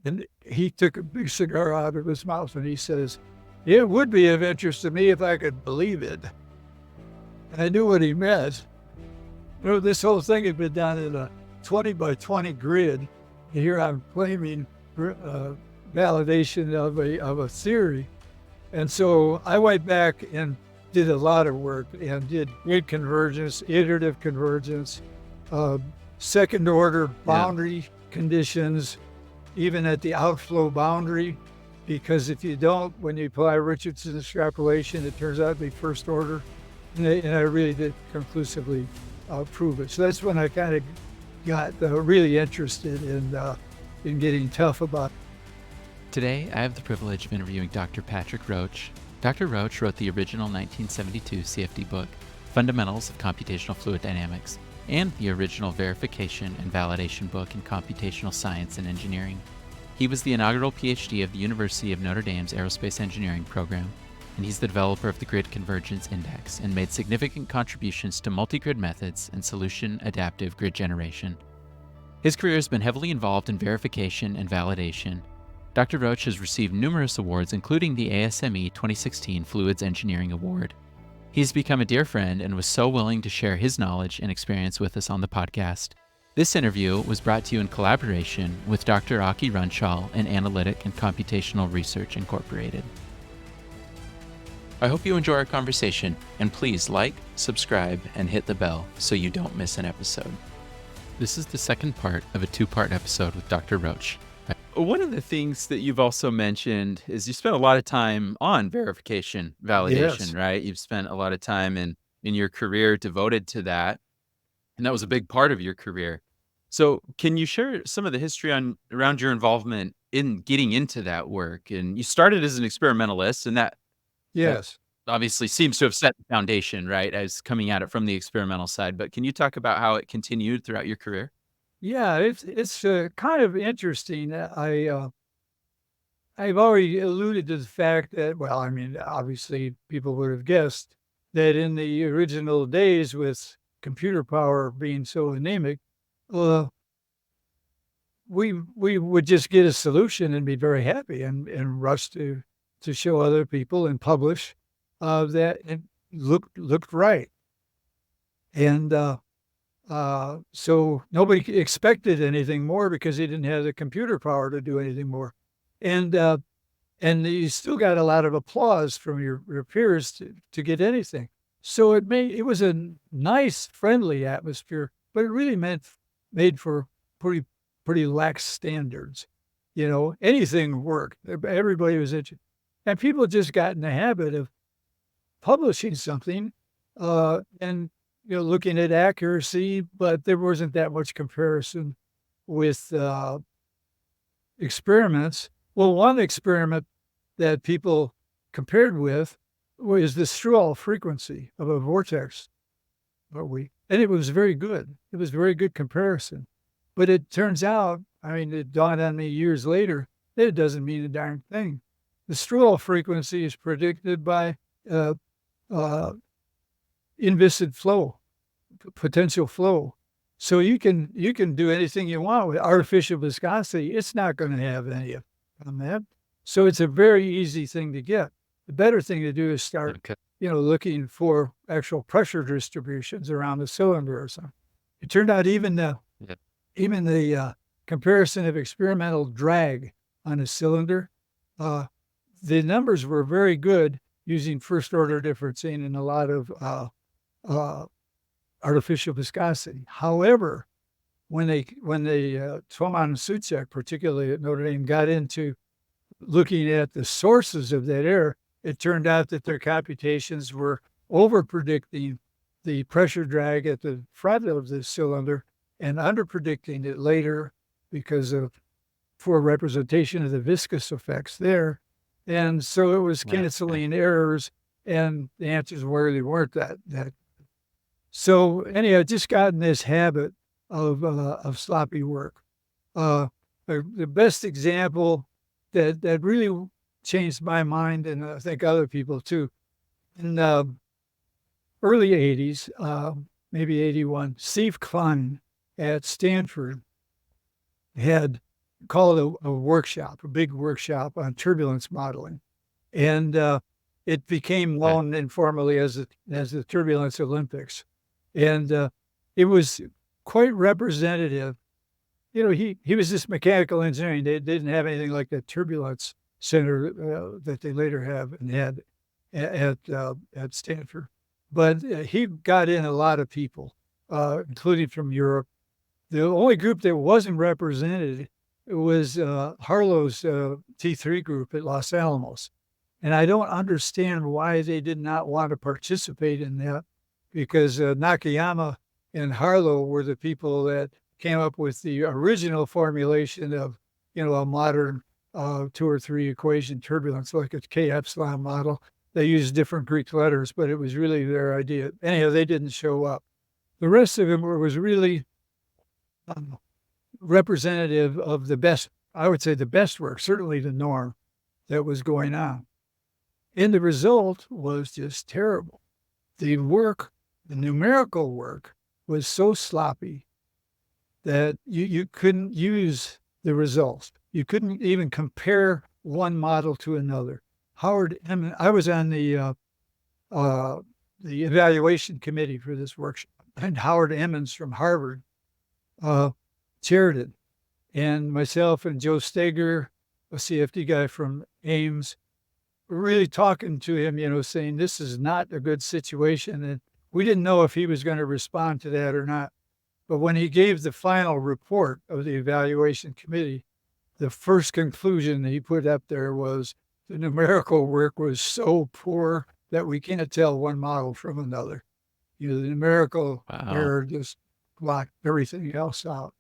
And he took a big cigar out of his mouth and he says, "It would be of interest to me if I could believe it." And I knew what he meant. This whole thing had been done in a 20 by 20 grid. And here I'm claiming validation of a theory. And so I went back and did a lot of work and did grid convergence, iterative convergence, second order boundary conditions, even at the outflow boundary, because if you don't, when you apply Richardson extrapolation, it turns out to be first order. And I really did conclusively prove it. So that's when I kind of got really interested in getting tough about it. Today, I have the privilege of interviewing Dr. Patrick Roache. Dr. Roache wrote the original 1972 CFD book, Fundamentals of Computational Fluid Dynamics, and the original verification and validation book in computational science and engineering. He was the inaugural PhD of the University of Notre Dame's Aerospace Engineering program, and he's the developer of the Grid Convergence Index and made significant contributions to multi-grid methods and solution-adaptive grid generation. His career has been heavily involved in verification and validation. Dr. Roache has received numerous awards, including the ASME 2016 Fluids Engineering Award. He's become a dear friend and was so willing to share his knowledge and experience with us on the podcast. This interview was brought to you in collaboration with Dr. Aki Runshall and Analytic and Computational Research Incorporated. I hope you enjoy our conversation, and please like, subscribe, and hit the bell so you don't miss an episode. This is the second part of a two-part episode with Dr. Roache. One of the things that you've also mentioned is you spent a lot of time on verification, validation, right? You've spent a lot of time in your career devoted to that, and that was a big part of your career. So can you share some of the history around your involvement in getting into that work? And you started as an experimentalist, and that obviously seems to have set the foundation, right, as coming at it from the experimental side. But can you talk about how it continued throughout your career? Yeah, it's kind of interesting. I've already alluded to the fact that, well, I mean, obviously people would have guessed that in the original days with computer power being so anemic, we would just get a solution and be very happy and rush to show other people and publish that it looked right. And so nobody expected anything more because he didn't have the computer power to do anything more. And you still got a lot of applause from your peers to get anything. So it was a nice, friendly atmosphere, but it really made for pretty lax standards. Anything worked. Everybody was interested. And people just got in the habit of publishing something and looking at accuracy, but there wasn't that much comparison with experiments. Well, one experiment that people compared with was the Strual frequency of a vortex. And it was very good. It was a very good comparison. But it turns out, it dawned on me years later, that it doesn't mean a darn thing. The Strual frequency is predicted by inviscid flow, potential flow. So you can do anything you want with artificial viscosity. It's not going to have any of that. So it's a very easy thing to get. The better thing to do is start, looking for actual pressure distributions around the cylinder or something. It turned out even the comparison of experimental drag on a cylinder, the numbers were very good using first order differencing and a lot of artificial viscosity. However, when Twomon and Suchek, particularly at Notre Dame, got into looking at the sources of that error, it turned out that their computations were over-predicting the pressure drag at the front of the cylinder and under-predicting it later because of poor representation of the viscous effects there. And so it was canceling errors, and the answers really weren't that. So anyhow, just got in this habit of sloppy work. The best example that really changed my mind, and I think other people too, in the early 80s, maybe 81, Steve Klein at Stanford had called a workshop, a big workshop on turbulence modeling. And it became Okay. known informally as the Turbulence Olympics. And it was quite representative. You know, he was just mechanical engineering. They didn't have anything like the turbulence center that they later have and had at Stanford. But he got in a lot of people, including from Europe. The only group that wasn't represented was Harlow's T3 group at Los Alamos. And I don't understand why they did not want to participate in that, because Nakayama and Harlow were the people that came up with the original formulation of, a modern 2 or 3 equation turbulence, like a K epsilon model. They used different Greek letters, but it was really their idea. Anyhow, they didn't show up. The rest of them was really representative of the best, I would say the best work, certainly the norm that was going on. And the result was just terrible. The numerical work was so sloppy that you couldn't use the results. You couldn't even compare one model to another. Howard Emmons, I was on the evaluation committee for this workshop, and Howard Emmons from Harvard chaired it. And myself and Joe Steger, a CFD guy from Ames, were really talking to him, saying this is not a good situation. And we didn't know if he was going to respond to that or not. But when he gave the final report of the evaluation committee, the first conclusion he put up there was the numerical work was so poor that we can't tell one model from another. The numerical error just blocked everything else out.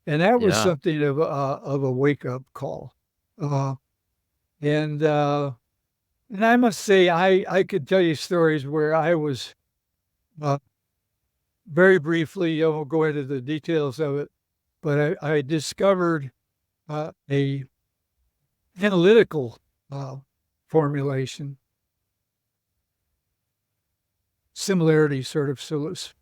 And that was something of a wake-up call. And I must say, I could tell you stories where I was very briefly, I won't go into the details of it, but I discovered a analytical formulation, similarity sort of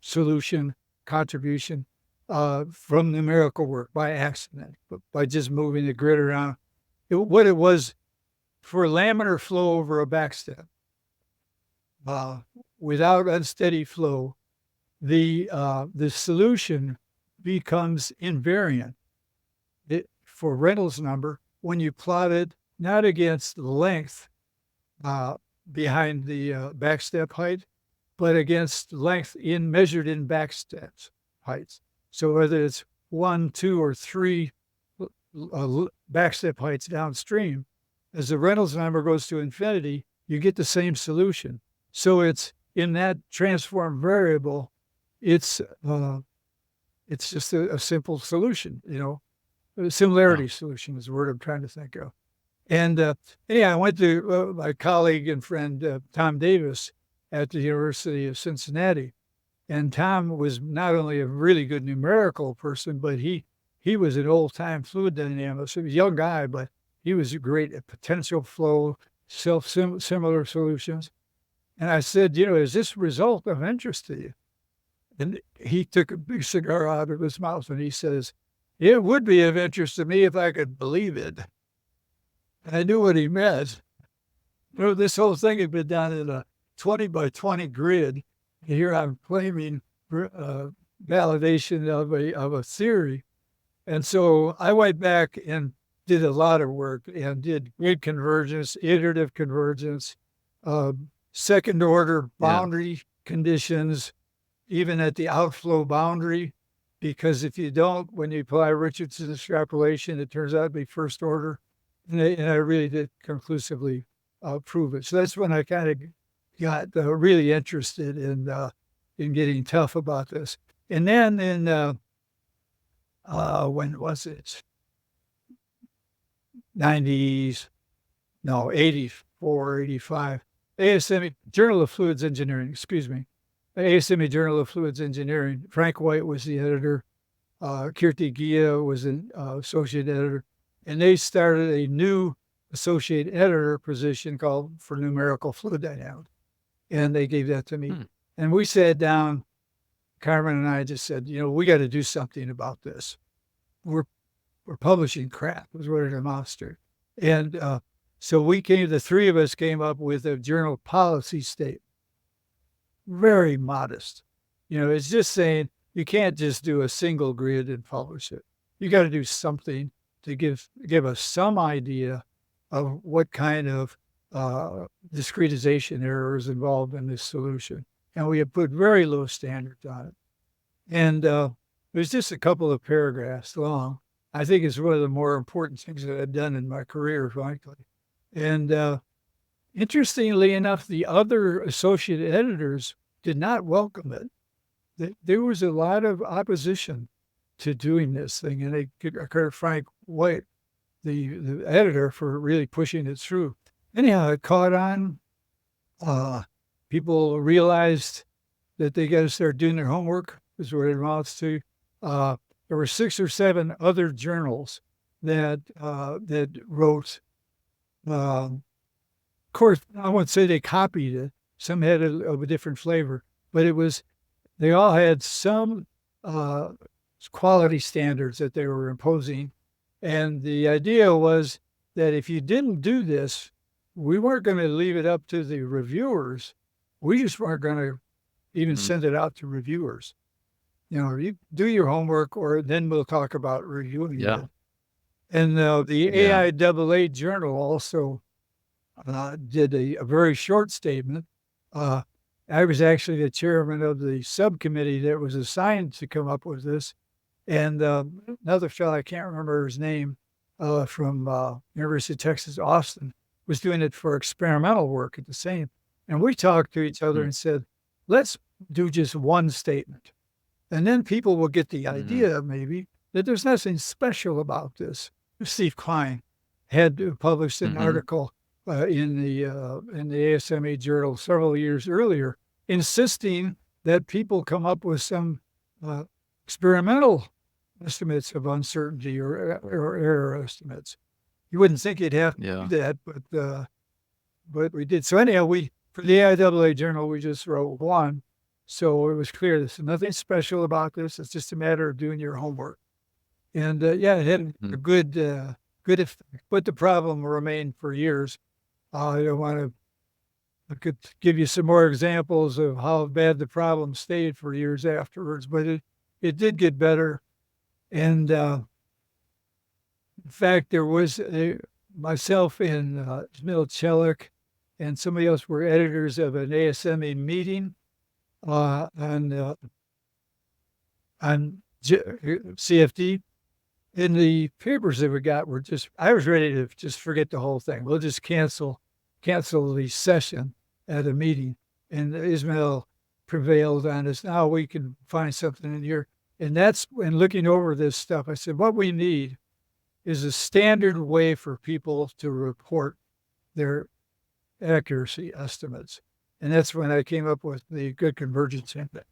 solution, contribution from numerical work by accident, but by just moving the grid around. What it was for laminar flow over a backstep, without unsteady flow, the solution becomes invariant for Reynolds number when you plot it not against length behind the backstep height, but against length measured in backsteps heights. So whether it's 1, 2, or 3 backstep heights downstream, as the Reynolds number goes to infinity, you get the same solution. So it's in that transform variable, it's just a simple solution, A similarity solution is the word I'm trying to think of. And anyhow, I went to my colleague and friend, Tom Davis, at the University of Cincinnati. And Tom was not only a really good numerical person, but he was an old-time fluid dynamicist. He was a young guy, but he was great at potential flow, similar solutions. And I said, is this result of interest to you? And he took a big cigar out of his mouth and he says, it would be of interest to me if I could believe it. And I knew what he meant. This whole thing had been done in a 20 by 20 grid. Here I'm claiming validation of a theory. And so I went back and did a lot of work and did grid convergence, iterative convergence, second order boundary conditions, even at the outflow boundary, because if you don't, when you apply Richardson extrapolation, it turns out to be first order. And I really did conclusively prove it. So that's when I kind of got really interested in getting tough about this. And then in, when was it? 80s, no, 84, 85. ASME, Journal of Fluids Engineering, ASME Journal of Fluids Engineering. Frank White was the editor. Kirti Gia was an associate editor. And they started a new associate editor position called for numerical fluid dynamics. And they gave that to me. And we sat down, Carmen and I just said, we got to do something about this. We're we're publishing crap is what it amounts to. And so the three of us came up with a journal policy statement. Very modest. It's just saying you can't just do a single grid and publish it. You got to do something to give us some idea of what kind of discretization error is involved in this solution. And we have put very low standards on it. And it was just a couple of paragraphs long. I think it's one of the more important things that I've done in my career, frankly. And interestingly enough, the other associate editors did not welcome it. There was a lot of opposition to doing this thing, and they credit Frank White, the editor, for really pushing it through. Anyhow, it caught on. People realized that they got to start doing their homework, is what it amounts to. There were 6 or 7 other journals that wrote. Of course, I won't say they copied it. Some had a different flavor, but they all had some quality standards that they were imposing. And the idea was that if you didn't do this, we weren't going to leave it up to the reviewers. We just weren't going to even send it out to reviewers. You do your homework, or then we'll talk about reviewing it. And the AIAA journal also did a very short statement. I was actually the chairman of the subcommittee that was assigned to come up with this. And another fellow, I can't remember his name, from University of Texas, Austin, was doing it for experimental work at the same. And we talked to each other and said, let's do just one statement. And then people will get the idea, maybe, that there's nothing special about this. Steve Klein had published an article in the ASME journal several years earlier, insisting that people come up with some experimental estimates of uncertainty or error estimates. You wouldn't think you'd have to do that, but we did. So anyhow, for the AIAA journal, we just wrote one. So it was clear there's nothing special about this. It's just a matter of doing your homework. And it had a good effect, but the problem remained for years. I could give you some more examples of how bad the problem stayed for years afterwards, but it did get better. And in fact, there was myself and Zmil Chelik and somebody else were editors of an ASME meeting on CFD. And the papers that we got were I was ready to just forget the whole thing. We'll just cancel the session at a meeting. And Ismail prevailed on us. Now we can find something in here. And that's when looking over this stuff, I said, what we need is a standard way for people to report their accuracy estimates. And that's when I came up with the good convergence index.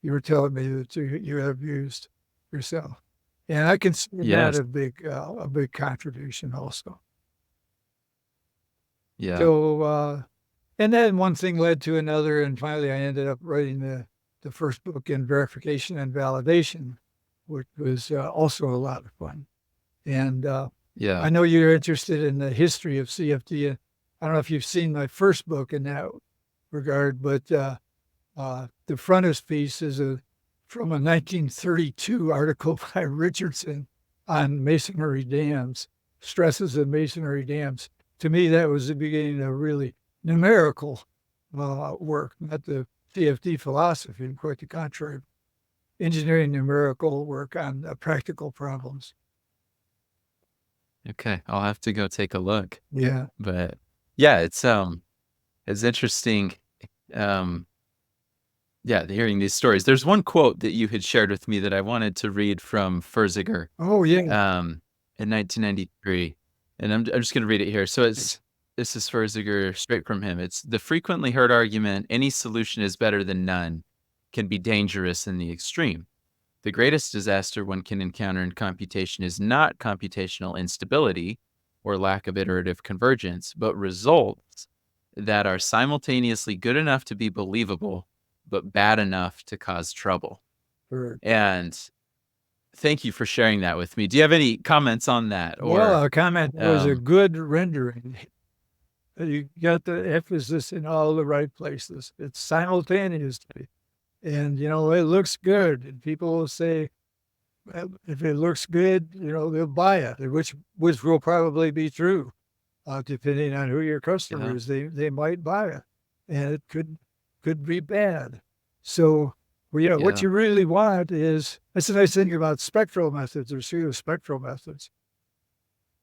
You were telling me that you have used yourself. And I consider that a big contribution also. Yeah. So, and then one thing led to another, and finally I ended up writing the first book in verification and validation, which was also a lot of fun. And I know you're interested in the history of CFD. I don't know if you've seen my first book in that regard, but the frontispiece is from a 1932 article by Richardson on masonry dams, stresses in masonry dams. To me, that was the beginning of really numerical work, not the CFD philosophy, quite the contrary. Engineering numerical work on practical problems. Okay, I'll have to go take a look. Yeah. But yeah, it's interesting. Hearing these stories. There's one quote that you had shared with me that I wanted to read from Furziger. Oh yeah. In 1993, and I'm just going to read it here. So this is Furziger straight from him. It's the frequently heard argument: any solution is better than none, can be dangerous in the extreme. The greatest disaster one can encounter in computation is not computational instability or lack of iterative convergence, but results that are simultaneously good enough to be believable, but bad enough to cause trouble. Sure. And thank you for sharing that with me. Do you have any comments on that? Well, a comment was a good rendering. You got the emphasis in all the right places. It's simultaneously. And, it looks good. And people will say, well, if it looks good, they'll buy it, which will probably be true. Depending on who your customer is, they might buy it. And it could be bad. So, what you really want is, that's the nice thing about spectral methods or pseudo-spectral methods.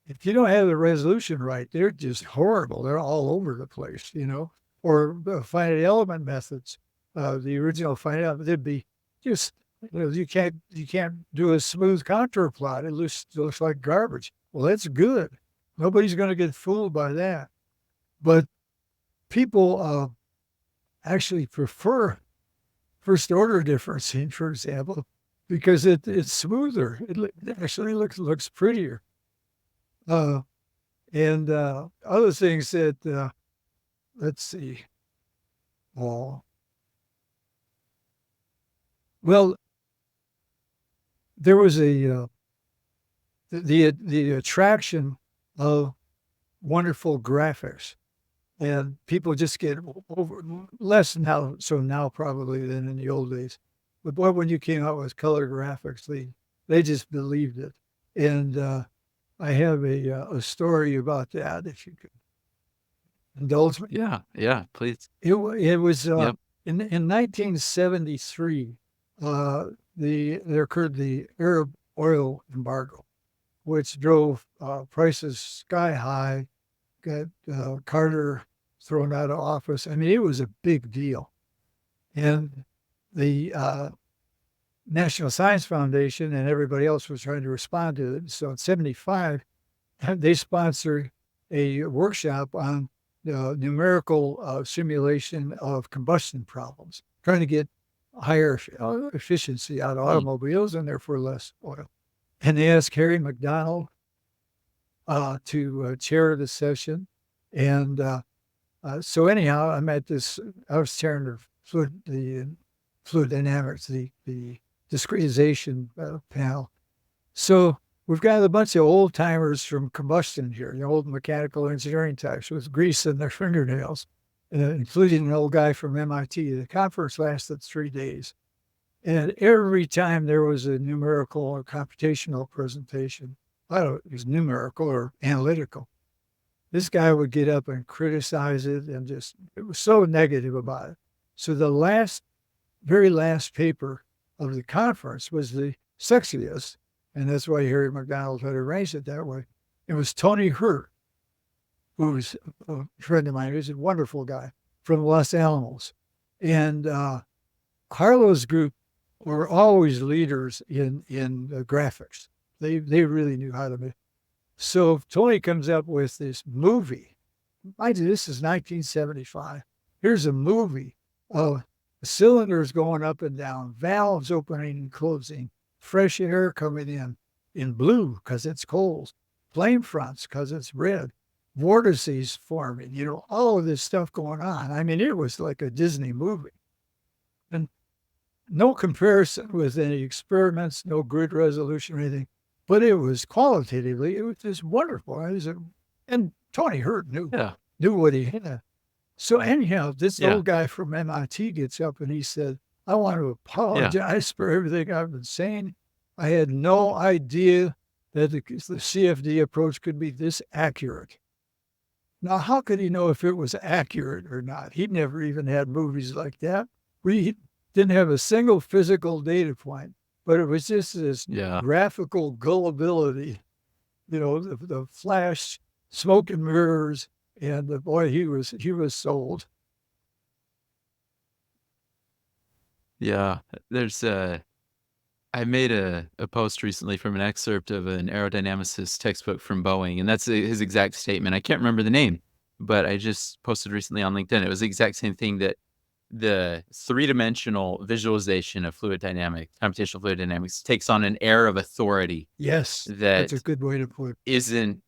If you don't have the resolution right, they're just horrible. They're all over the place, or finite element methods. The original finite element, they'd be just, you can't do a smooth contour plot. It looks like garbage. Well, that's good. Nobody's going to get fooled by that. But people actually prefer first order differencing, for example, because it's smoother. It actually looks prettier. And other things that, let's see. Well, there was the attraction of wonderful graphics, and people just get over less now. So now probably than in the old days, but boy, when you came out with color graphics, they just believed it. And I have a story about that, if you could indulge me. Yeah, please. It was in 1973. There occurred the Arab oil embargo, which drove prices sky high, got Carter thrown out of office. I mean, it was a big deal. And the National Science Foundation and everybody else was trying to respond to it. So in 75, they sponsored a workshop on numerical simulation of combustion problems, trying to get higher efficiency out of automobiles and therefore less oil. And they asked Harry McDonald to chair the session. And so anyhow, I'm at this, I was chairing the fluid dynamics, the discretization panel. So we've got a bunch of old timers from combustion here, the old mechanical engineering types with grease in their fingernails, including an old guy from MIT. The conference lasted 3 days. And every time there was a numerical or computational presentation, I don't know, it was numerical or analytical, this guy would get up and criticize it and it was so negative about it. So the very last paper of the conference was the sexiest, and that's why Harry McDonald had arranged it that way. It was Tony Hurt, who was a friend of mine. He was a wonderful guy from Los Alamos. And Carlo's group were always leaders in graphics. They really knew how to make. So Tony comes up with this movie. Mind you, this is 1975. Here's a movie of cylinders going up and down, valves opening and closing, fresh air coming in blue because it's cold, flame fronts because it's red, vortices forming, all of this stuff going on. I mean, it was like a Disney movie. And no comparison with any experiments, no grid resolution or anything, but it was qualitatively, it was just wonderful. And Tony Hurt knew what he had. So anyhow, this old guy from MIT gets up and he said, I want to apologize for everything I've been saying. I had no idea that the CFD approach could be this accurate. Now, how could he know if it was accurate or not? He'd never even had movies like that. We didn't have a single physical data point, but it was just this graphical gullibility, the flash, smoke and mirrors, and boy, he was sold. Yeah, there's I made a post recently from an excerpt of an aerodynamicist textbook from Boeing, and that's his exact statement. I can't remember the name, but I just posted recently on LinkedIn. It was the exact same thing, that the three-dimensional visualization of computational fluid dynamics takes on an air of authority. Yes, that's a good way to put it. Isn't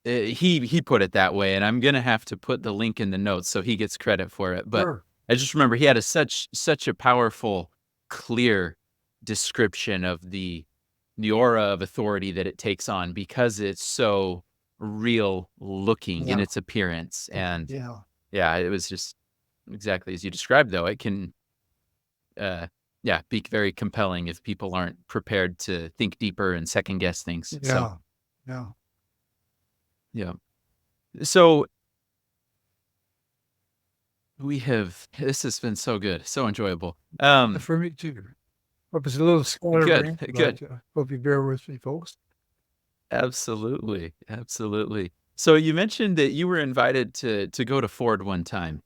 he put it that way, and I'm gonna have to put the link in the notes so he gets credit for it. But sure. I just remember he had such a powerful, clear description of the the aura of authority that it takes on because it's so real looking in Yeah. its appearance. And Yeah. yeah, it was just exactly as you described, though. It can, be very compelling if people aren't prepared to think deeper and second guess things. So, Yeah. Yeah. yeah. So this has been so good, so enjoyable. For me too. Hope it's a little scatterbrained, Good. but hope you bear with me, folks. Absolutely. Absolutely. So you mentioned that you were invited to go to Ford one time.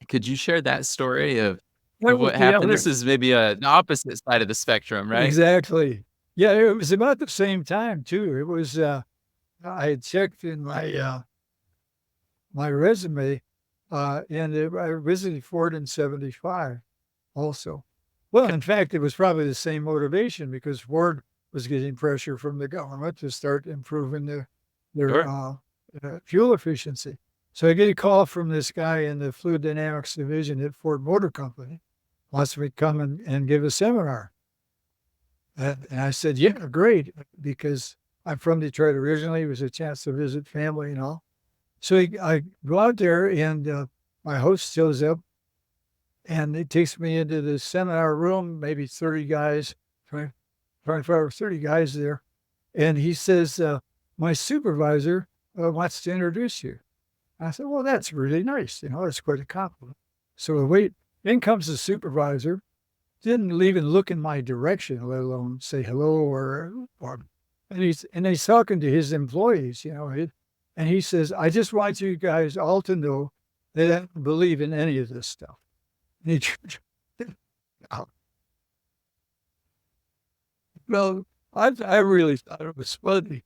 Could you share that story of That was what the happened? other. This is maybe an opposite side of the spectrum, right? Exactly. Yeah, it was about the same time too. It was I had checked in my resume, I visited Ford in '75 also. Well, in fact, it was probably the same motivation because Ford was getting pressure from the government to start improving their Sure. fuel efficiency. So I get a call from this guy in the fluid dynamics division at Ford Motor Company, wants me to come and give a seminar. And I said, yeah, great, because I'm from Detroit originally. It was a chance to visit family and all. So I go out there, and my host shows up, and he takes me into the seminar room, maybe 30 guys, 20, 25 or 30 guys there. And he says, my supervisor wants to introduce you. I said, well, that's really nice. That's quite a compliment. So in comes the supervisor, didn't even look in my direction, let alone say hello and he's talking to his employees, and he says, I just want you guys all to know that I don't believe in any of this stuff. And well, I really thought it was funny,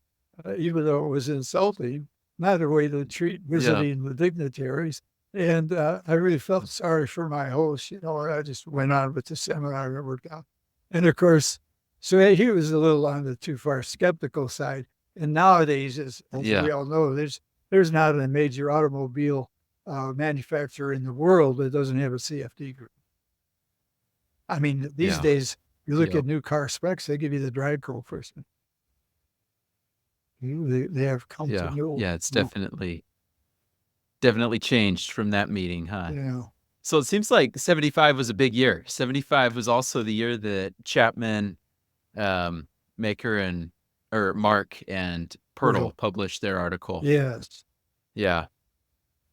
even though it was insulting, not the way to treat visiting the dignitaries. And I really felt sorry for my host, and I just went on with the seminar and worked out. And of course, so he was a little on the too far skeptical side. And nowadays, as we all know, there's not a major automobile manufacturer in the world that doesn't have a CFD group. I mean, these days, you look at new car specs, they give you the drag coefficient. They have come to know. Yeah, it's definitely changed from that meeting, huh? Yeah. So it seems like 75 was a big year. 75 was also the year that Chapman, Mark and Pirtle published their article. Yes. Yeah.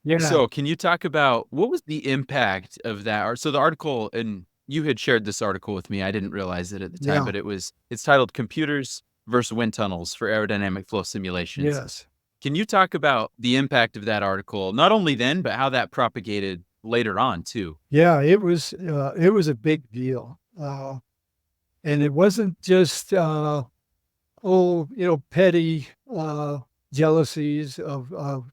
Yeah. So can you talk about what was the impact of that? So the article, and you had shared this article with me. I didn't realize it at the time, but it's titled Computers versus Wind Tunnels for Aerodynamic Flow Simulations. Yes. Can you talk about the impact of that article, not only then, but how that propagated later on too? Yeah, it was a big deal. And it wasn't just, petty jealousies of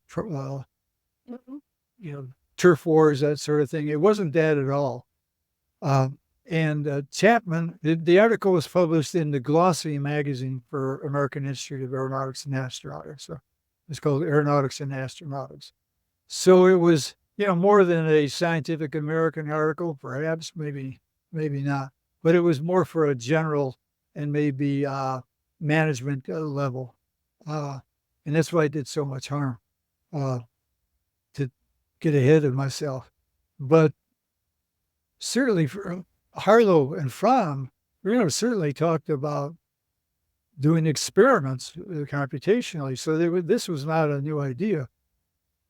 turf wars, that sort of thing. It wasn't that at all. And Chapman, the article was published in the glossy magazine for American Institute of Aeronautics and Astronautics. So it's called Aeronautics and Astronautics. So it was, more than a Scientific American article, perhaps, maybe not, but it was more for a general and maybe management level. And that's why I did so much harm, to get ahead of myself. But certainly for Harlow and Fromm, certainly talked about doing experiments computationally. So this was not a new idea.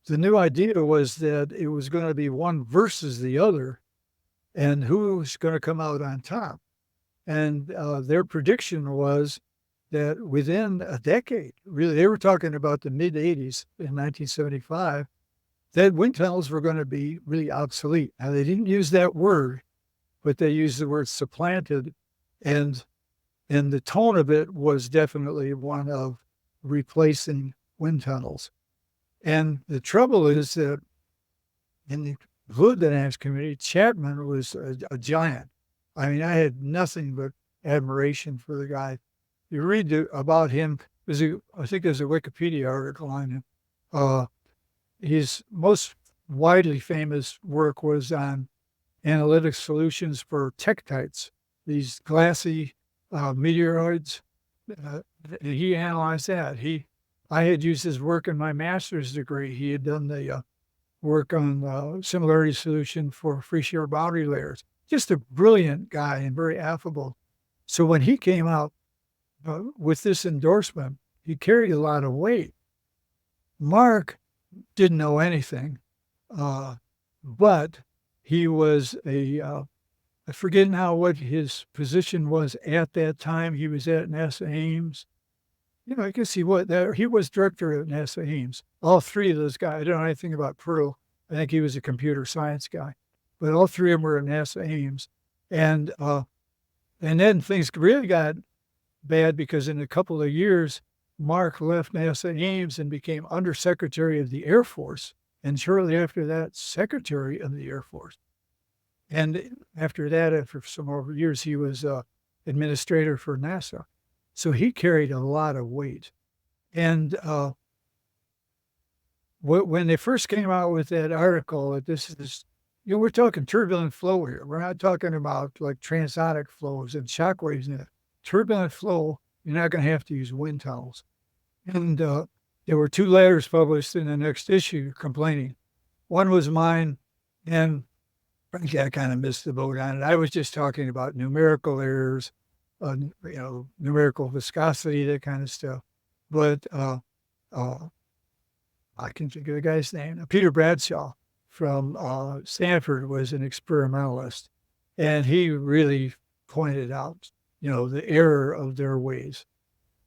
The new idea was that it was going to be one versus the other, and who was going to come out on top. And their prediction was that within a decade, really, they were talking about the mid 80s in 1975, that wind tunnels were going to be really obsolete. Now, they didn't use that word, but they used the word supplanted, and the tone of it was definitely one of replacing wind tunnels. And the trouble is that in the fluid dynamics community, Chapman was a giant. I mean, I had nothing but admiration for the guy. You read about him, I think there's a Wikipedia article on him. His most widely famous work was on analytic solutions for tektites, these glassy meteoroids uh, he analyzed that. I had used his work in my master's degree. He had done the work on similarity solution for free shear boundary layers. Just a brilliant guy and very affable. So when he came out with this endorsement, he carried a lot of weight. Mark didn't know anything, but he was I forget now what his position was at that time. He was at NASA Ames. I guess he was director at NASA Ames. All three of those guys, I don't know anything about Pirtle. I think he was a computer science guy, but all three of them were at NASA Ames. And then things really got bad because in a couple of years, Mark left NASA Ames and became Undersecretary of the Air Force. And shortly after that, Secretary of the Air Force. And after that, after some more years, he was administrator for NASA. So he carried a lot of weight. And when they first came out with that article, that this is, we're talking turbulent flow here. We're not talking about like transonic flows and shock waves. And turbulent flow, you're not going to have to use wind tunnels. And there were 2 letters published in the next issue complaining. One was mine, and frankly, I kind of missed the boat on it. I was just talking about numerical errors, numerical viscosity, that kind of stuff. But I can think of the guy's name. Peter Bradshaw from Stanford was an experimentalist, and he really pointed out, the error of their ways.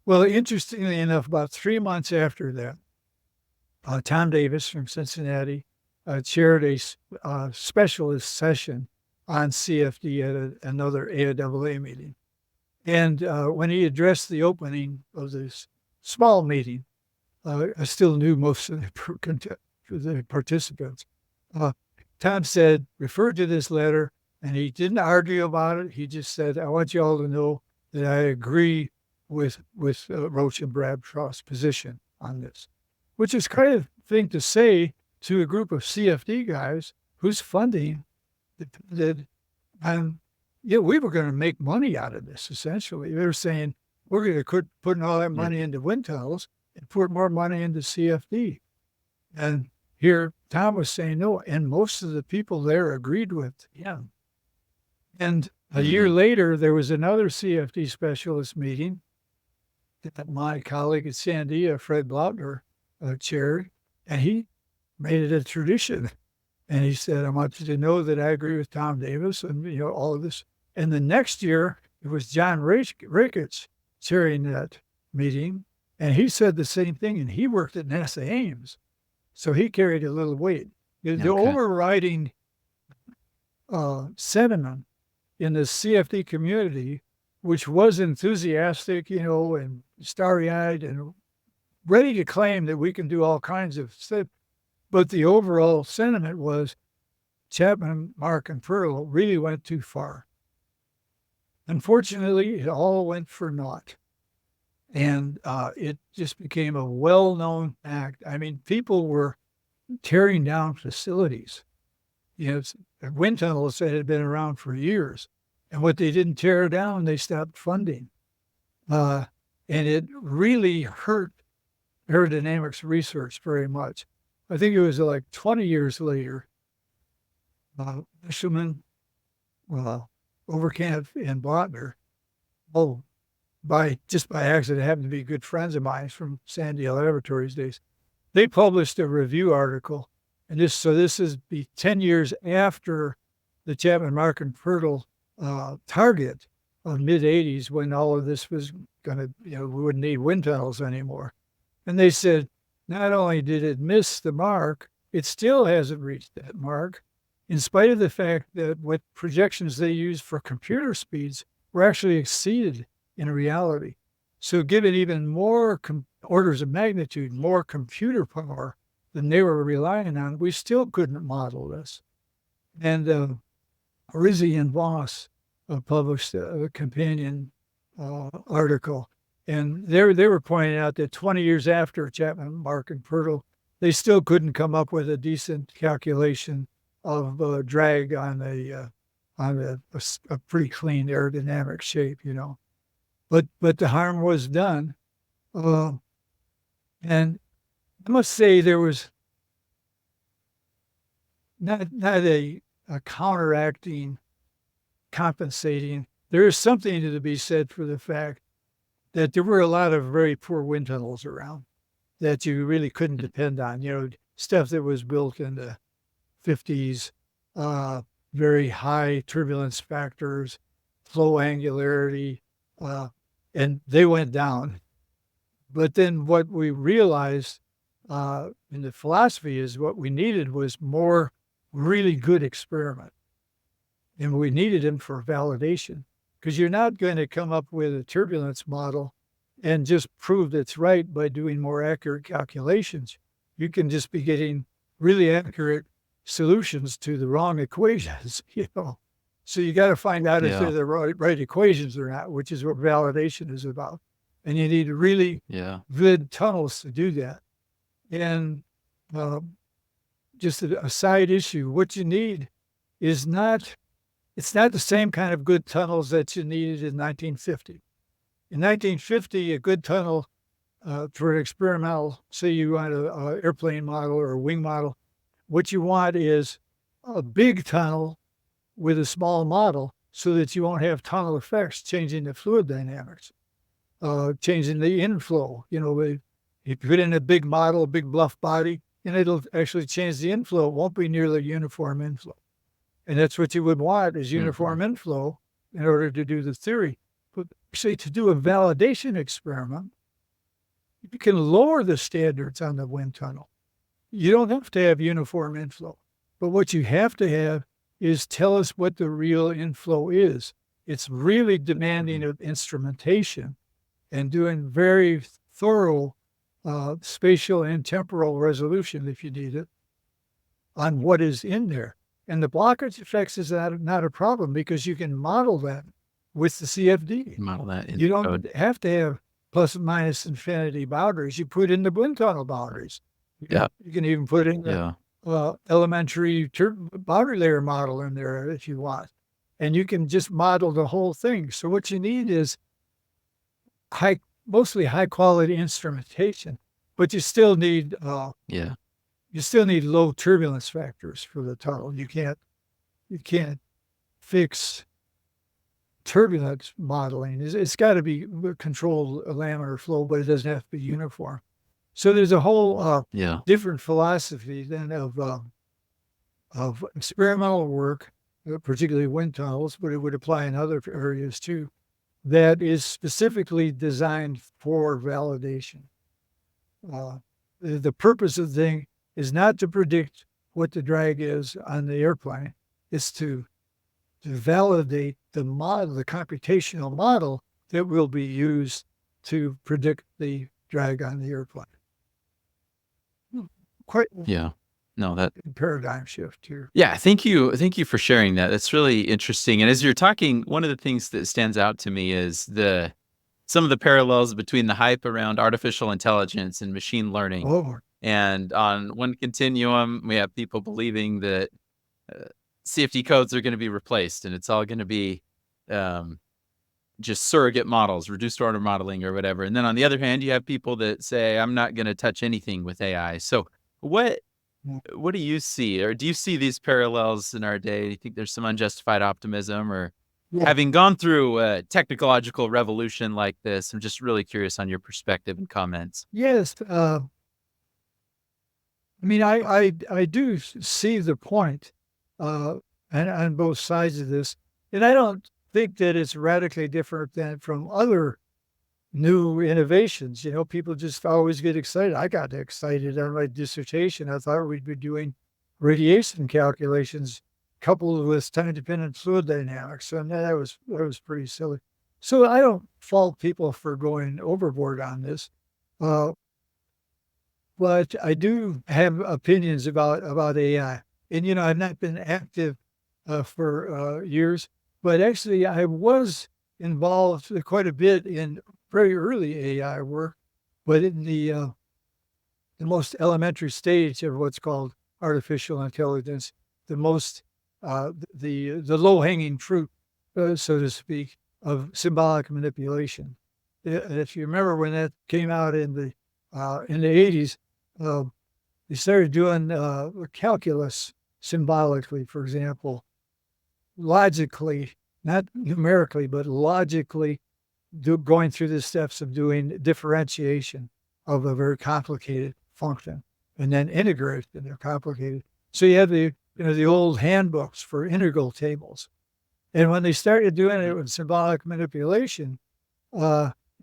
Well, interestingly enough, about 3 months after that, Tom Davis from Cincinnati chaired a specialist session on CFD at another AIAA meeting. And when he addressed the opening of this small meeting, I still knew most of the participants. Tom said, referred to this letter, and he didn't argue about it. He just said, I want you all to know that I agree with Roache and Bradshaw's position on this, which is kind of thing to say to a group of CFD guys whose funding depended on, we were going to make money out of this, essentially. They were saying, we're going to quit putting all that money into wind tunnels and put more money into CFD. And here, Tom was saying no, and most of the people there agreed with him. And a year later, there was another CFD specialist meeting that my colleague at Sandia, Fred Blautner, chaired, and he made it a tradition. And he said, I want you to know that I agree with Tom Davis and, all of this. And the next year, it was John Ricketts chairing that meeting, and he said the same thing, and he worked at NASA Ames. So he carried a little weight. The overriding sentiment in the CFD community, which was enthusiastic, and starry-eyed and ready to claim that we can do all kinds of stuff. But the overall sentiment was Chapman, Mark, and Pirtle really went too far. Unfortunately, it all went for naught. And it just became a well-known fact. I mean, people were tearing down facilities. Wind tunnels that had been around for years. And what they didn't tear down, they stopped funding. And it really hurt aerodynamics research very much. I think it was like 20 years later, Eshelman, Overkamp, and Blautner, by accident, happened to be good friends of mine from Sandia Laboratories days. They published a review article, and this is 10 years after the Chapman, Mark, and Pirtle target of mid-'80s, when all of this was going to, we wouldn't need wind tunnels anymore. And they said, not only did it miss the mark, it still hasn't reached that mark, in spite of the fact that what projections they used for computer speeds were actually exceeded in reality. So given even more orders of magnitude, more computer power than they were relying on, we still couldn't model this. And Rizzi and Voss published a companion article. And they were pointing out that 20 years after Chapman, Mark, and Pirtle, they still couldn't come up with a decent calculation of drag on a pretty clean aerodynamic shape, but the harm was done. And I must say there was not a counteracting, compensating. There is something to be said for the fact that there were a lot of very poor wind tunnels around that you really couldn't depend on. Stuff that was built in the 50s, very high turbulence factors, flow angularity, and they went down. But then what we realized in the philosophy is what we needed was more really good experiment. And we needed them for validation, because you're not going to come up with a turbulence model and just prove it's right by doing more accurate calculations. You can just be getting really accurate solutions to the wrong equations, So you got to find out if they're the right equations or not, which is what validation is about. And you need really good tunnels to do that. And just a side issue, what you need is it's not the same kind of good tunnels that you needed in 1950. In 1950, a good tunnel for an experimental, say you want an airplane model or a wing model, what you want is a big tunnel with a small model so that you won't have tunnel effects changing the fluid dynamics, changing the inflow. If you put in a big model, a big bluff body, and it'll actually change the inflow. It won't be nearly uniform inflow. And that's what you would want is uniform inflow in order to do the theory. But say to do a validation experiment, you can lower the standards on the wind tunnel. You don't have to have uniform inflow. But what you have to have is tell us what the real inflow is. It's really demanding of instrumentation and doing very thorough spatial and temporal resolution, if you need it, on what is in there. And the blockage effects is not a problem because you can model that with the CFD. Model that in You don't code. have to have plus and minus infinity boundaries. You put in the wind tunnel boundaries. You can even put in the elementary boundary layer model in there if you want. And you can just model the whole thing. So what you need is mostly high quality instrumentation, but you still need low turbulence factors for the tunnel. You can't fix turbulence modeling. It's got to be controlled laminar flow, but it doesn't have to be uniform. So there's a whole different philosophy then of experimental work, particularly wind tunnels, but it would apply in other areas too, that is specifically designed for validation. The purpose of the thing is not to predict what the drag is on the airplane. It's to validate the model, the computational model that will be used to predict the drag on the airplane. Quite that paradigm shift here. Yeah, thank you for sharing that. That's really interesting. And as you're talking, one of the things that stands out to me is some of the parallels between the hype around artificial intelligence and machine learning. Oh, And on one continuum, we have people believing that CFD codes are going to be replaced and it's all going to be just surrogate models, reduced order modeling or whatever. And then on the other hand, you have people that say, I'm not going to touch anything with AI. So what do you see? Or do you see these parallels in our day? Do you think there's some unjustified optimism or having gone through a technological revolution like this? I'm just really curious on your perspective and comments. Yes. I mean, I do see the point and on both sides of this. And I don't think that it's radically different than from other new innovations. People just always get excited. I got excited on my dissertation. I thought we'd be doing radiation calculations coupled with time-dependent fluid dynamics. And that was pretty silly. So I don't fault people for going overboard on this. But I do have opinions about AI. And, I've not been active for years, but actually I was involved quite a bit in very early AI work, but in the most elementary stage of what's called artificial intelligence, the most the low-hanging fruit, so to speak. of symbolic manipulation. If you remember when that came out in the 80s, they started doing calculus symbolically, for example, logically, not numerically, but logically going through the steps of doing differentiation of a very complicated function and then integrate it. They're complicated. So you have the old handbooks for integral tables. And when they started doing it with symbolic manipulation,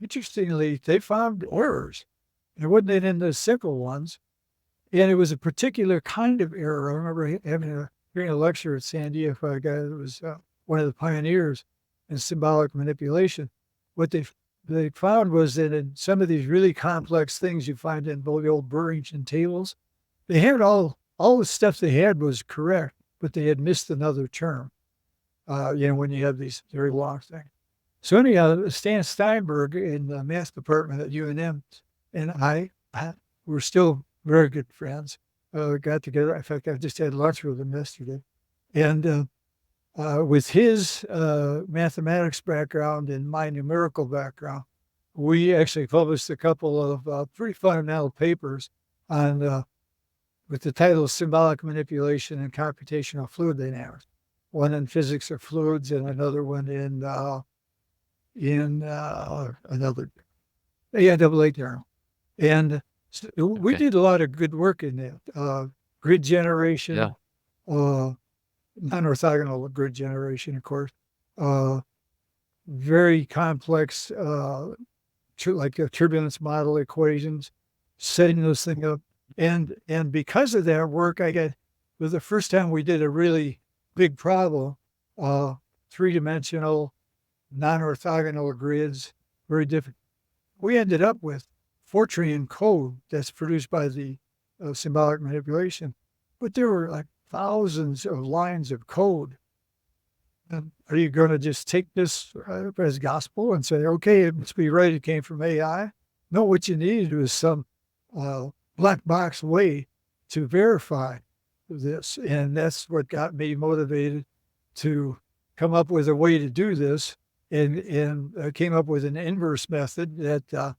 interestingly, they found errors. It wasn't in the simple ones. And it was a particular kind of error. I remember hearing a lecture at San Diego by a guy that was one of the pioneers in symbolic manipulation. What they found was that in some of these really complex things you find in both the old Burrington tables, they had all the stuff they had was correct, but they had missed another term. When you have these very long things. So anyhow, Stan Steinberg in the math department at UNM and I were still very good friends. Got together. In fact, I just had lunch with him yesterday. And with his mathematics background and my numerical background, we actually published a couple of pretty fundamental papers on with the title of Symbolic Manipulation and Computational Fluid Dynamics. One in physics of fluids and another one in another AIAA journal. And so we did a lot of good work in that. Grid generation, non-orthogonal grid generation, of course. Very complex, like turbulence model equations, setting those things up. And because of that work, it was the first time we did a really big problem, three-dimensional, non-orthogonal grids, very different. We ended up with Fortran code that's produced by the symbolic manipulation, but there were like thousands of lines of code. And are you going to just take this as gospel and say, okay, it must be right, it came from AI? No, what you needed was some black box way to verify this. And that's what got me motivated to come up with a way to do this, and came up with an inverse method that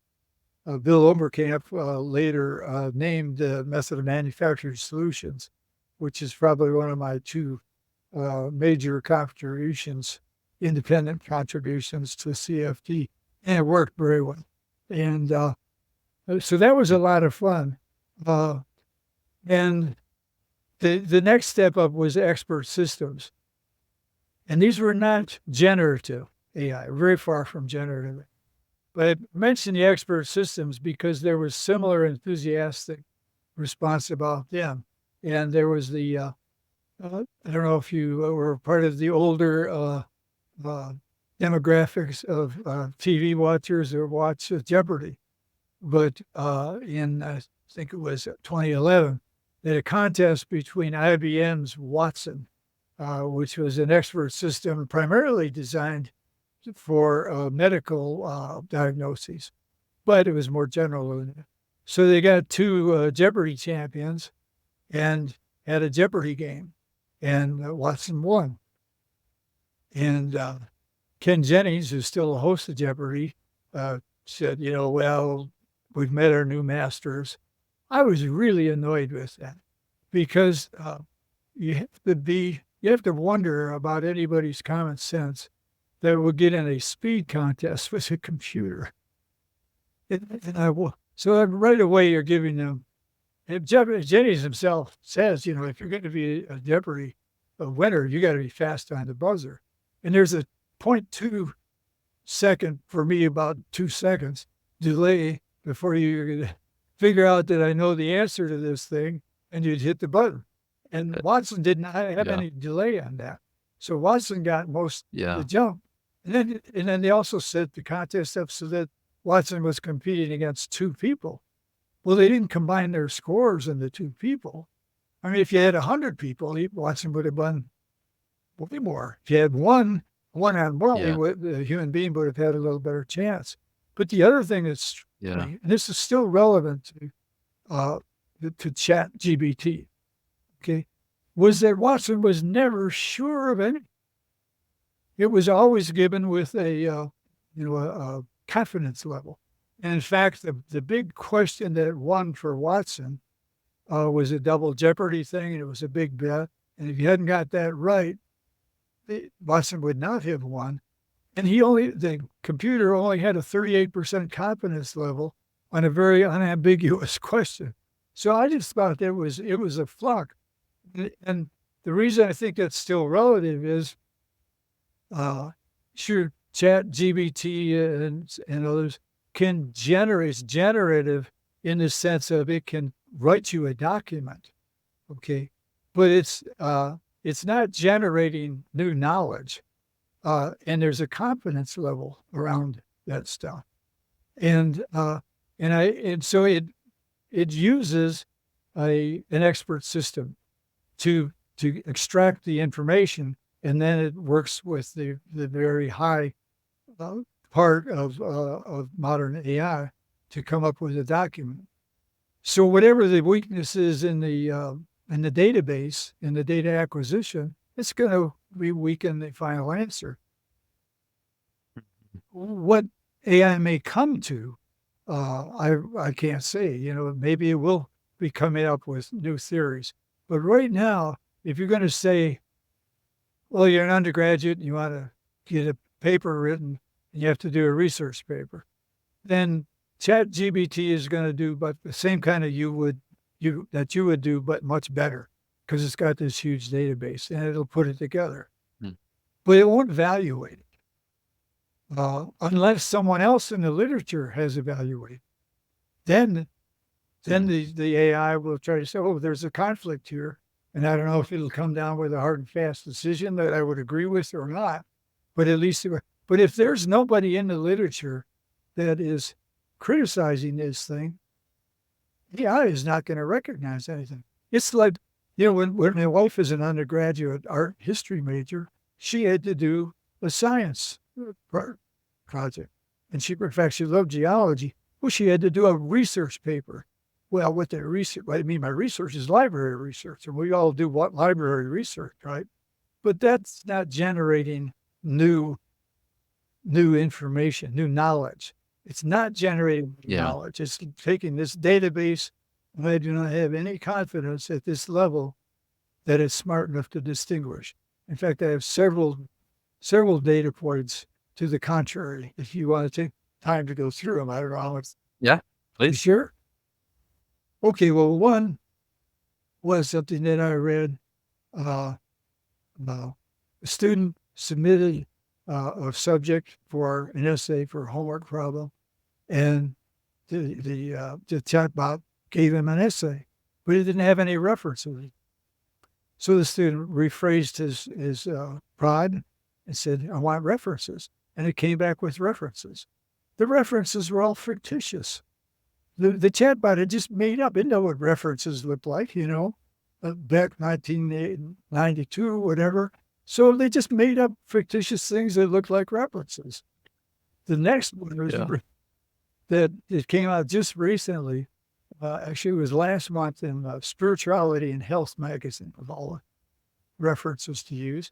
Bill Oberkamp later named the method of manufactured solutions, which is probably one of my two major contributions, independent contributions to CFD. And it worked very well. And so that was a lot of fun. And the next step up was expert systems. And these were not generative AI, very far from generative. But I mentioned the expert systems because there was similar enthusiastic response about them. And there was the, I don't know if you were part of the older demographics of TV watchers or watch Jeopardy. But I think it was 2011, they had a contest between IBM's Watson, which was an expert system primarily designed for medical diagnoses, but it was more general. So they got two Jeopardy champions and had a Jeopardy game, and Watson won. And Ken Jennings, who's still a host of Jeopardy, said, well, we've met our new masters. I was really annoyed with that because you have to wonder about anybody's common sense that would get in a speed contest with a computer. So right away you're giving them, Jennings himself says, if you're going to be a Jeopardy winner, you got to be fast on the buzzer. And there's a 0.2 second, for me about 2 seconds, delay before you figure out that I know the answer to this thing, and you'd hit the button. And Watson did not have any delay on that. So Watson got most of the jump. And then they also set the contest up so that Watson was competing against two people. Well, they didn't combine their scores in the two people. I mean, if you had 100 people, Watson would have won way more. If you had one on one, the human being would have had a little better chance. But the other thing that's, and this is still relevant to ChatGPT, okay, was that Watson was never sure of anything. it was always given with a confidence level. And in fact, the big question that won for Watson was a double Jeopardy thing, and it was a big bet. And if you hadn't got that right, Watson would not have won. And the computer only had a 38% confidence level on a very unambiguous question. So I just thought it was a fluke. And the reason I think that's still relative is, sure, Chat GBT and others it's generative in the sense of it can write you a document, okay, but it's not generating new knowledge, and there's a confidence level around that stuff, and so it uses an expert system to extract the information, and then it works with the very high part of modern AI to come up with a document. So whatever the weakness is in the database, in the data acquisition, it's going to be weaken the final answer. What AI may come to, I can't say. Maybe it will be coming up with new theories. But right now, if you're going to say, well, you're an undergraduate and you want to get a paper written and you have to do a research paper, then ChatGPT is going to do but the same kind of that you would do, but much better, because it's got this huge database and it'll put it together. But it won't evaluate it unless someone else in the literature has evaluated. Then the AI will try to say, oh, there's a conflict here. And I don't know if it'll come down with a hard and fast decision that I would agree with or not, but at least, but if there's nobody in the literature that is criticizing this thing, AI is not going to recognize anything. It's like, when my wife is an undergraduate art history major, she had to do a science project. And in fact, she loved geology. Well, she had to do a research paper. Well, what the research, I mean, my research is library research, and we all do what library research, right? But that's not generating new information, new knowledge. It's not generating knowledge. It's taking this database, and I do not have any confidence at this level that it's smart enough to distinguish. In fact, I have several data points to the contrary. If you want to take time to go through them, I don't know. Yeah, please. You sure? Okay, well, one was something that I read. A student submitted a subject for an essay for a homework problem, and the chatbot gave him an essay, but it didn't have any references. So the student rephrased his prod and said, I want references. And it came back with references. The references were all fictitious. The chatbot had just made up. It didn't know what references looked like, back 1992, whatever. So they just made up fictitious things that looked like references. The next one was that it came out just recently. Actually, it was last month in Spirituality and Health magazine, of all the references to use.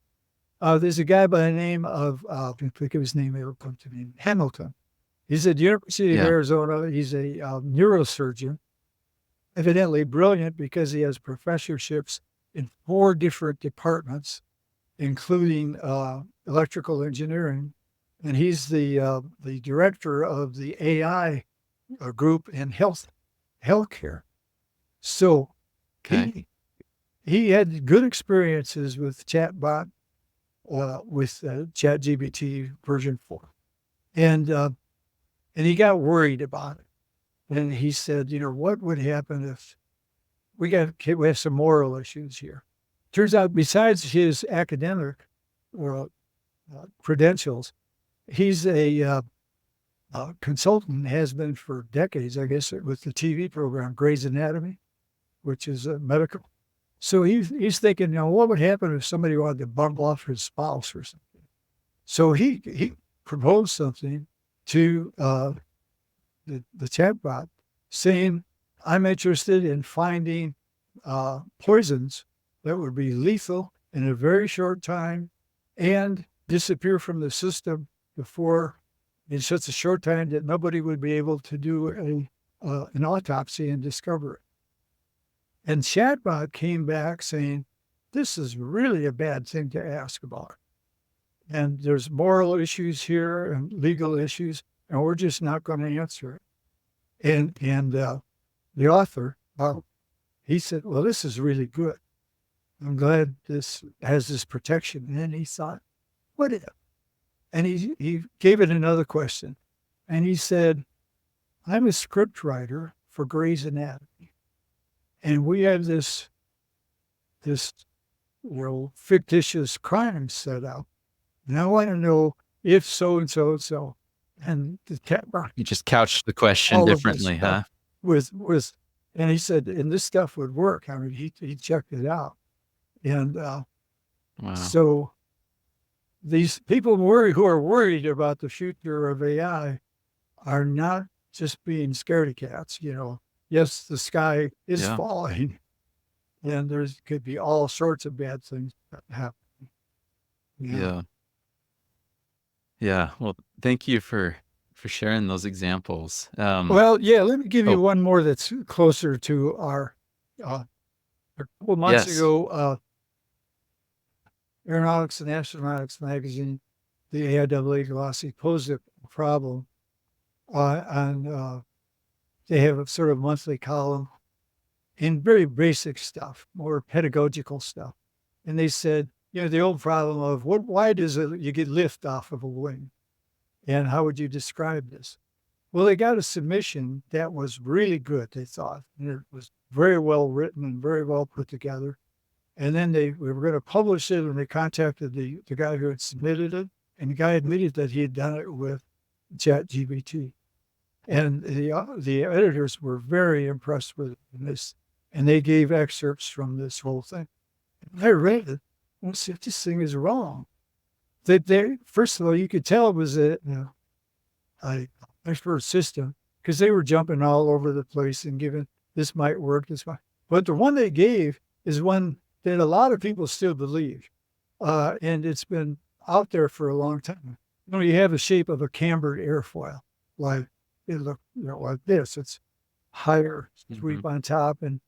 There's a guy by the name of, I think his name, it'll come to me, Hamilton. He's at the University of Arizona. He's a neurosurgeon, evidently brilliant because he has professorships in 4 different departments, including electrical engineering. And he's the director of the AI group in healthcare. So he had good experiences with chatbot, with ChatGPT version 4. And he got worried about it. And he said, what would happen if we have some moral issues here? Turns out, besides his academic credentials, he's a consultant, has been for decades, I guess, with the TV program Grey's Anatomy, which is medical. So he's thinking, what would happen if somebody wanted to bump off his spouse or something? So he proposed something to the chatbot, saying, I'm interested in finding poisons that would be lethal in a very short time and disappear from the system before in such a short time that nobody would be able to do an autopsy and discover it. And Chatbot came back saying, this is really a bad thing to ask about. And there's moral issues here and legal issues, and we're just not going to answer it. And the author, he said, well, this is really good. I'm glad this has this protection. And then he thought, what if? And he gave it another question. And he said, I'm a script writer for Grey's Anatomy. And we have this fictitious crime set up. And I want to know if so and so and so. And the Chatbot, You just couched the question differently, huh? And he said, and this stuff would work. I mean, he checked it out. And Wow. so these people who are worried about the future of AI are not just being scaredy cats. Yes, the sky is falling, and could be all sorts of bad things that happen. Yeah. Well, thank you for sharing those examples. Well, yeah, let me give you one more that's closer to a couple months ago, Aeronautics and Astronautics magazine, the AIAA glossy, posed a problem on they have a sort of monthly column in very basic stuff, more pedagogical stuff. And they said, the old problem of why does you get lift off of a wing? And how would you describe this? Well, they got a submission that was really good, they thought. And it was very well written and very well put together. And then we were going to publish it, and they contacted the guy who had submitted it. And the guy admitted that he had done it with ChatGPT. And the editors were very impressed with this. And they gave excerpts from this whole thing. And I read it. And I said, this thing is wrong. First of all, you could tell it was a expert system, because they were jumping all over the place and giving, this might work, this might. But the one they gave is one that a lot of people still believe. And it's been out there for a long time. You have the shape of a cambered airfoil. Like it look, like this. It's higher sweep on top and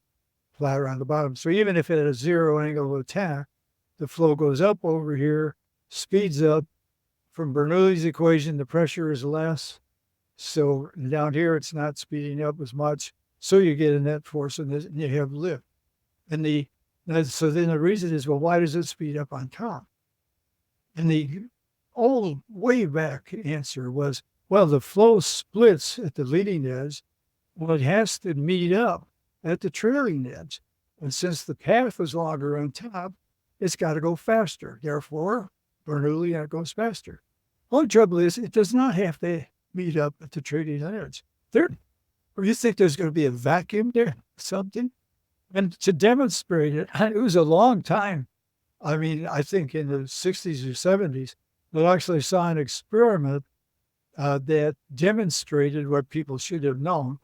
flatter on the bottom. So even if it had a zero angle of attack, the flow goes up over here, speeds up. From Bernoulli's equation, the pressure is less. So down here, it's not speeding up as much. So you get a net force, and you have lift. So then the reason is, well, why does it speed up on top? And the old way back answer was, well, the flow splits at the leading edge. Well, it has to meet up at the trailing edge. And since the path is longer on top, it's got to go faster. Therefore, Bernoulli, it goes faster. Only trouble is, it does not have to meet up at the trailing edge. Or you think there's going to be a vacuum there, something? And to demonstrate it, it was a long time. I mean, I think in the 60s or 70s, they actually saw an experiment that demonstrated what people should have known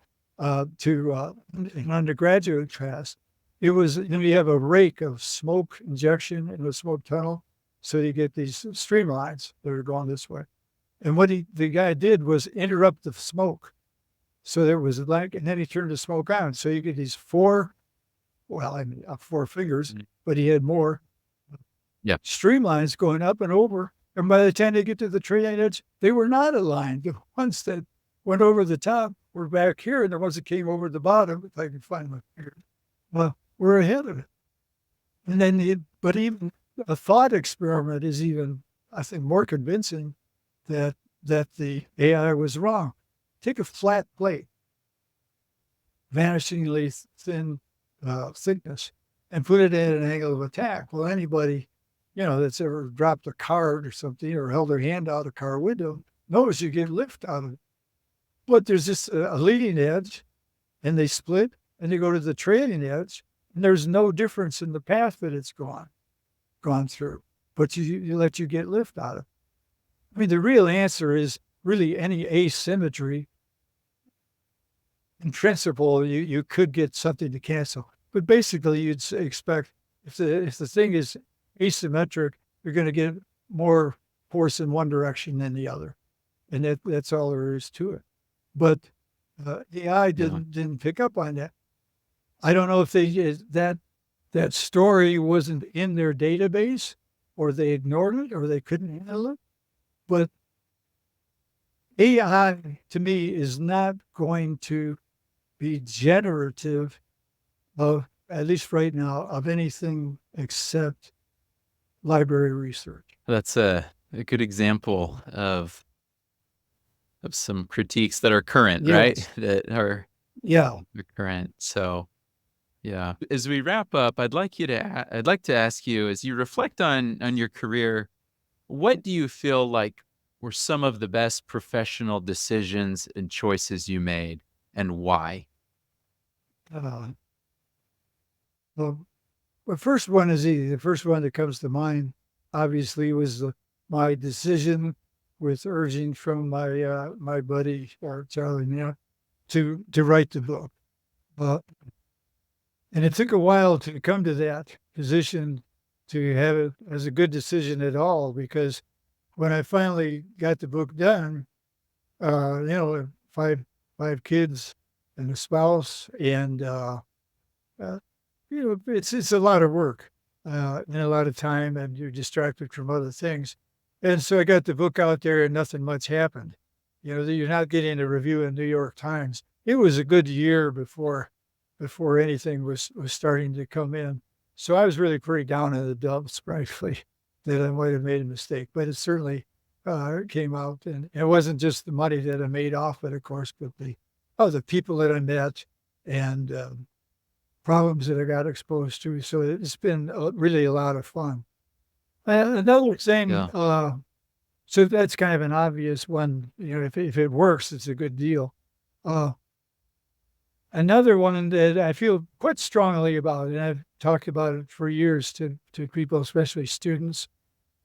to an undergraduate class. It was, you have a rake of smoke injection in a smoke tunnel. So you get these streamlines that are going this way. And what the guy did was interrupt the smoke. So there was and then he turned the smoke on. So you get these four fingers, but he had more streamlines going up and over. And by the time they get to the trailing edge, they were not aligned. The ones that went over the top were back here, and the ones that came over the bottom, if I can find my finger, well, we're ahead of it. And then, but even a thought experiment is even, I think, more convincing that the AI was wrong. Take a flat plate, vanishingly thin thickness, and put it at an angle of attack. Well, anybody, that's ever dropped a card or something or held their hand out a car window knows you get lift out of it. But there's just a leading edge, and they split, and they go to the trailing edge, and there's no difference in the path that it's gone through. But you let you get lift out of it. I mean, the real answer is really any asymmetry. In principle, you could get something to cancel. But basically, you'd expect if the thing is asymmetric, you're going to get more force in one direction than the other. And that's all there is to it. But AI didn't pick up on that. I don't know if that story wasn't in their database, or they ignored it, or they couldn't handle it. But AI, to me, is not going to be generative of, at least right now, of anything except library research. That's a good example of some critiques that are current, right? That are current. So, yeah. As we wrap up, I'd like to ask you, as you reflect on your career, what do you feel like were some of the best professional decisions and choices you made, and why? Well, the first one is easy. The first one that comes to mind, obviously, was my decision, with urging from my buddy Charlie, to write the book. And it took a while to come to that position, to have it as a good decision at all, because when I finally got the book done, five kids and a spouse, and it's a lot of work and a lot of time, and you're distracted from other things. And so I got the book out there, and nothing much happened. You're not getting a review in New York Times. It was a good year before anything was starting to come in. So I was really pretty down in the dumps, frankly, that I might have made a mistake. But it certainly came out, and it wasn't just the money that I made off it, of course, but the people that I met, and problems that I got exposed to. So it's been really a lot of fun. Another thing, so that's kind of an obvious one. If it works, it's a good deal. Another one that I feel quite strongly about, and I've talked about it for years to people, especially students,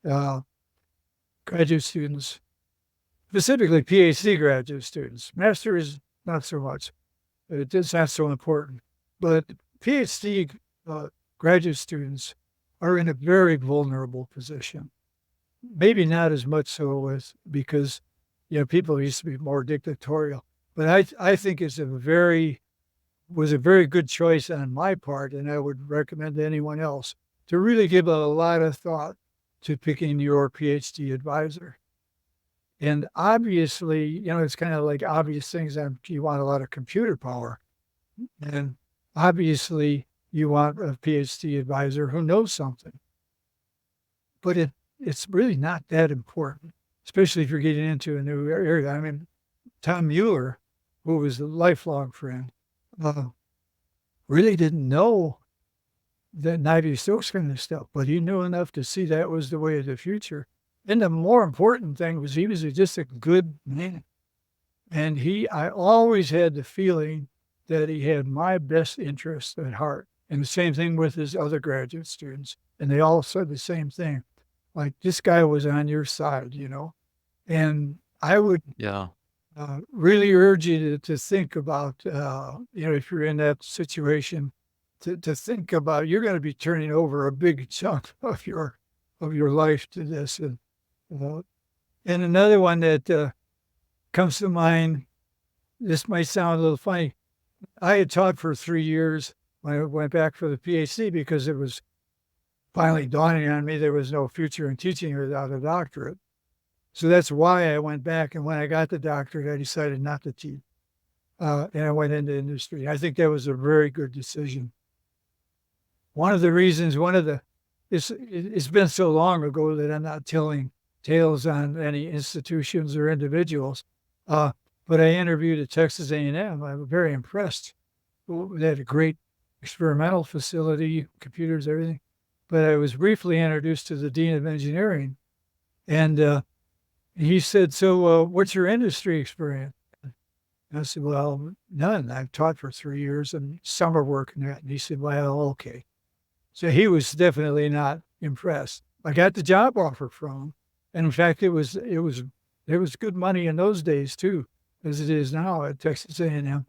graduate students, specifically PhD graduate students. Master is not so much. It's not so important. But PhD graduate students are in a very vulnerable position. Maybe not as much so because people used to be more dictatorial. But I think was a very good choice on my part, and I would recommend to anyone else to really give a lot of thought to picking your PhD advisor. And obviously, it's kind of like obvious things. You want a lot of computer power, and obviously you want a PhD advisor who knows something. But it's really not that important, especially if you're getting into a new area. I mean, Tom Mueller, who was a lifelong friend, really didn't know that Navier-Stokes kind of stuff, but he knew enough to see that was the way of the future. And the more important thing was he was just a good man. And I always had the feeling that he had my best interest at heart. And the same thing with his other graduate students. And they all said the same thing. Like, this guy was on your side, And I would really urge you to think about, if you're in that situation, to think about, you're going to be turning over a big chunk of your life to this. And another one that comes to mind, this might sound a little funny. I had taught for 3 years when I went back for the PhD, because it was finally dawning on me there was no future in teaching without a doctorate. So that's why I went back. And when I got the doctorate, I decided not to teach. And I went into industry. I think that was a very good decision. One of the reasons, it's been so long ago that I'm not telling tales on any institutions or individuals. But I interviewed at Texas A&M. I'm very impressed. They had a great experimental facility, computers, everything. But I was briefly introduced to the Dean of Engineering. And he said, so what's your industry experience? And I said, well, none. I've taught for 3 years and summer work and that. And he said, well, okay. So he was definitely not impressed. I got the job offer from him. And in fact, there was good money in those days too, as it is now at Texas A&M.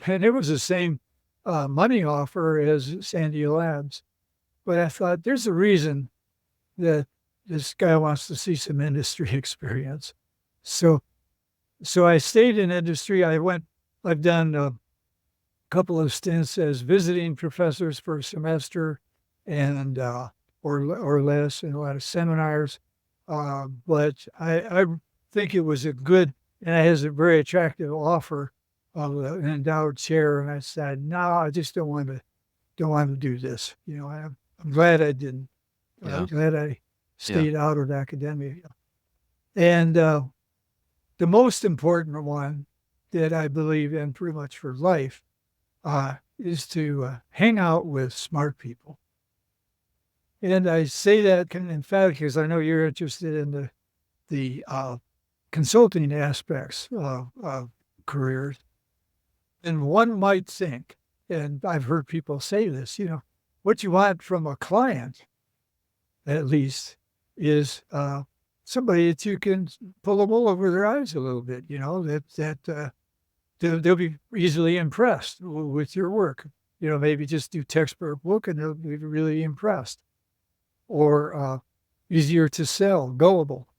And it was the same money offer as Sandia Labs. But I thought, there's a reason that this guy wants to see some industry experience. So I stayed in industry. I've done a couple of stints as visiting professors for a semester and or less in a lot of seminars. But I think it was a good, and it has a very attractive offer of an endowed chair. And I said, no, I just don't want to do this. I'm glad I didn't. I'm glad I stayed out of academia. And the most important one that I believe in pretty much for life is to hang out with smart people. And I say that kind of emphatically because I know you're interested in the consulting aspects of careers. And one might think, and I've heard people say this, what you want from a client, at least, is somebody that you can pull the wool over their eyes a little bit, that they'll be easily impressed with your work. Maybe just do textbook book and they'll be really impressed. Or easier to sell, gullible,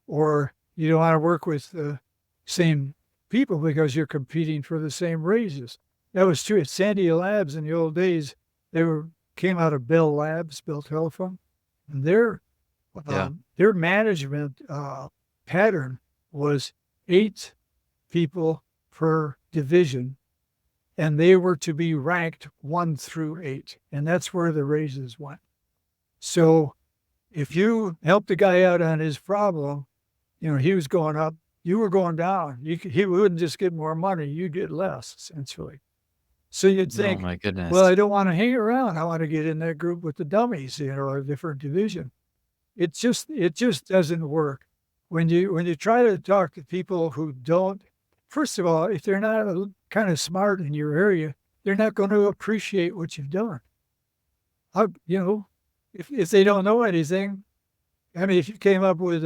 or you don't want to work with the same people because you're competing for the same raises. That was true at Sandia Labs in the old days. Came out of Bell Labs, Bell Telephone, and their management pattern was 8 people per division, and they were to be ranked 1 through 8, and that's where the raises went. So if you helped a guy out on his problem, he was going up, you were going down. He wouldn't just get more money, you'd get less, essentially. So you'd think, oh my goodness. well, I don't want to hang around. I want to get in that group with the dummies, a different division. It just doesn't work. When you try to talk to people who don't, first of all, if they're not kind of smart in your area, they're not going to appreciate what you've done. If they don't know anything, I mean, if you came up with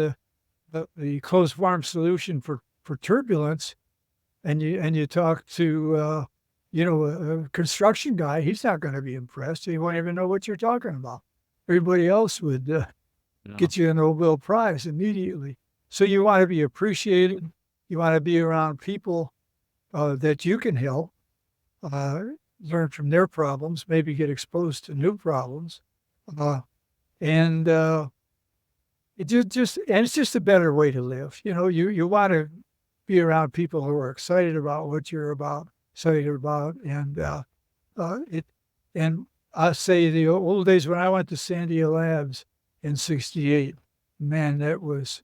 the closed form solution for turbulence, and you talk to a construction guy, he's not going to be impressed. He won't even know what you're talking about. Everybody else would get you a Nobel Prize immediately. So you want to be appreciated. You want to be around people that you can help, learn from their problems, maybe get exposed to new problems. And it's just a better way to live. You want to be around people who are excited about what you're excited about. And I say the old days when I went to Sandia Labs in '68, man, that was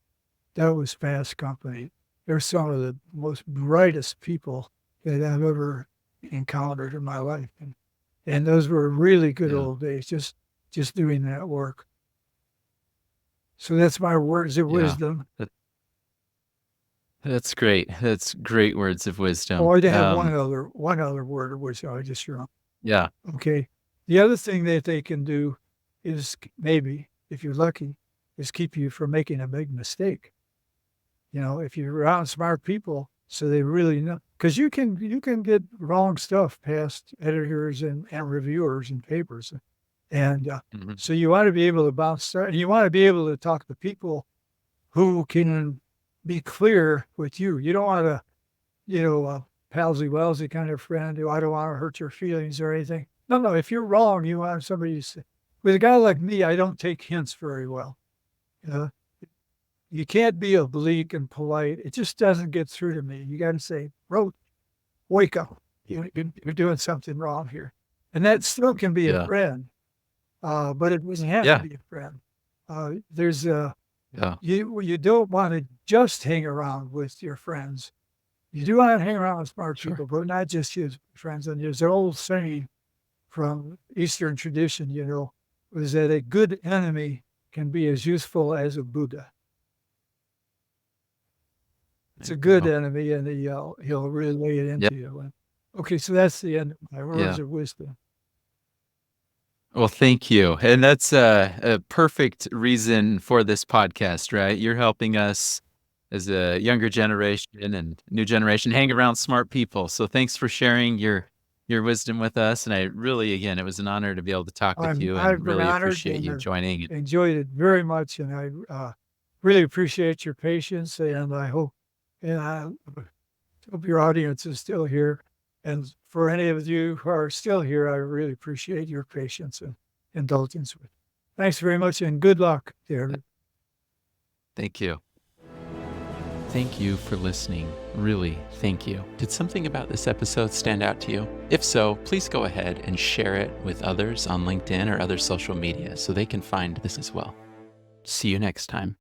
fast company. They're some of the most brightest people that I've ever encountered in my life. And those were really good old days, just doing that work. So that's my words of wisdom. That's great. That's great words of wisdom. Oh, I have one other word of wisdom. I just wrong. Yeah. Okay. The other thing that they can do is maybe, if you're lucky, is keep you from making a big mistake. If you're around smart people, so they really know, because you can get wrong stuff past editors and reviewers and papers. And so you want to be able to bounce, and you want to be able to talk to people who can be clear with you. You don't want a palsy-walsy kind of friend who, I don't want to hurt your feelings or anything. No, if you're wrong, you want somebody to say. With a guy like me, I don't take hints very well. You can't be oblique and polite. It just doesn't get through to me. You got to say, Roache, wake up. You're doing something wrong here. And that still can be a friend. But it doesn't have to be a friend. You don't want to just hang around with your friends. You do want to hang around with smart people, but not just your friends. And there's an old saying from Eastern tradition, was that a good enemy can be as useful as a Buddha. It's a good enemy, and he'll really lay it into you. Okay, so that's the end of my words of wisdom. Well, thank you. And that's a perfect reason for this podcast, right? You're helping us as a younger generation and new generation hang around smart people. So thanks for sharing your your wisdom with us. And I really, again, it was an honor to be able to talk with you, I've and been really honored appreciate and you have joining. enjoyed it very much, and I really appreciate your patience, and I hope your audience is still here. And for any of you who are still here, I really appreciate your patience and indulgence with. Thanks very much, and good luck to everyone. Thank you. Thank you for listening. Really, thank you. Did something about this episode stand out to you? If so, please go ahead and share it with others on LinkedIn or other social media so they can find this as well. See you next time.